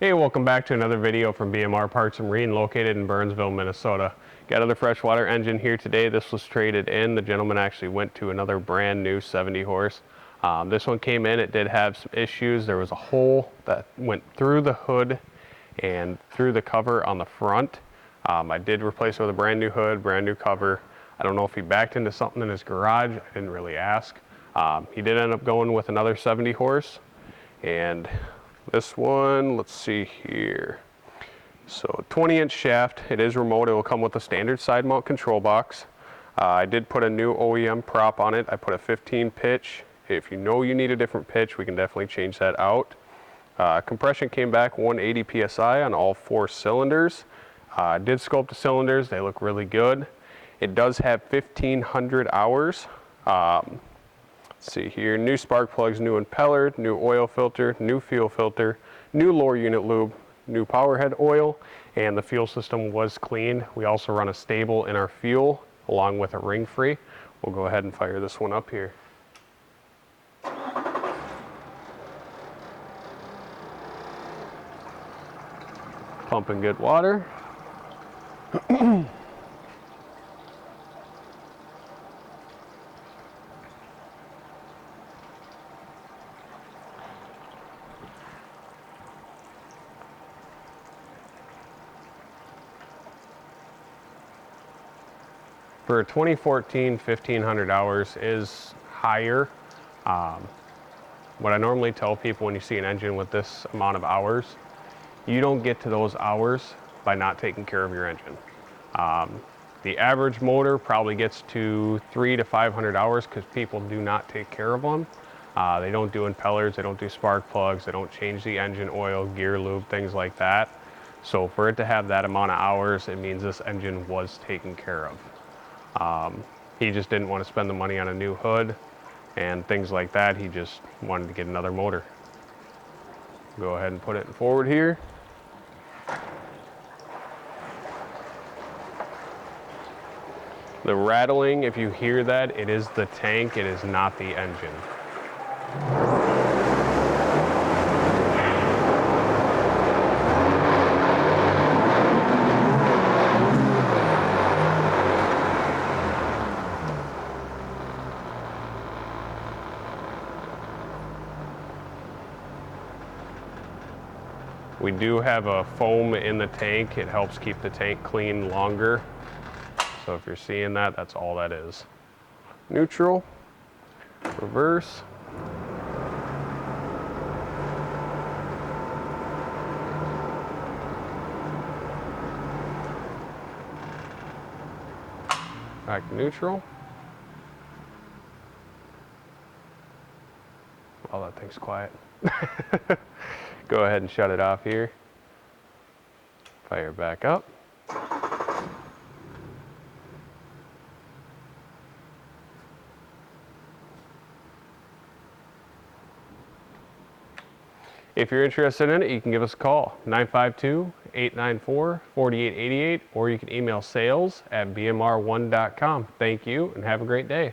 Hey, welcome back to another video from BMR Parts and Marine located in Burnsville, Minnesota. Got another freshwater engine here today. This was traded in. The gentleman actually went to another brand new 70 horse. This one came in, it did have some issues. There was a hole that went through the hood and through the cover on the front. I did replace it with a brand new hood, brand new cover. I don't know if he backed into something in his garage. I didn't really ask. He did end up going with another 70 horse. And this one, let's see here. So 20-inch shaft, it is remote. It will come with a standard side mount control box. I did put a new OEM prop on it. I put a 15 pitch. If you know you need a different pitch, we can definitely change that out. Compression came back 180 PSI on all 4 cylinders. I did sculpt the cylinders. They look really good. It does have 1,500 hours. Let's see here, new spark plugs, new impeller, new oil filter, new fuel filter, new lower unit lube, new power head oil, and the fuel system was cleaned. We also run a stable in our fuel along with a ring free. We'll go ahead and fire this one up here. Pumping good water. For 2014, 1,500 hours is higher. What I normally tell people when you see an engine with this amount of hours, you don't get to those hours by not taking care of your engine. The average motor probably gets to 300 to 500 hours because people do not take care of them. They don't do impellers, they don't do spark plugs, they don't change the engine oil, gear lube, things like that. So for it to have that amount of hours, it means this engine was taken care of. He just didn't want to spend the money on a new hood and things like that. He just wanted to get another motor. Go ahead and put it forward here. The rattling, if you hear that, it is the tank, it is not the engine. We do have a foam in the tank. It helps keep the tank clean longer. So if you're seeing that, that's all that is. Neutral, reverse. Back to neutral. Oh, that thing's quiet. Go ahead and shut it off here. Fire back up. If you're interested in it, you can give us a call, 952-894-4888, or you can email sales@bmr1.com. Thank you and have a great day.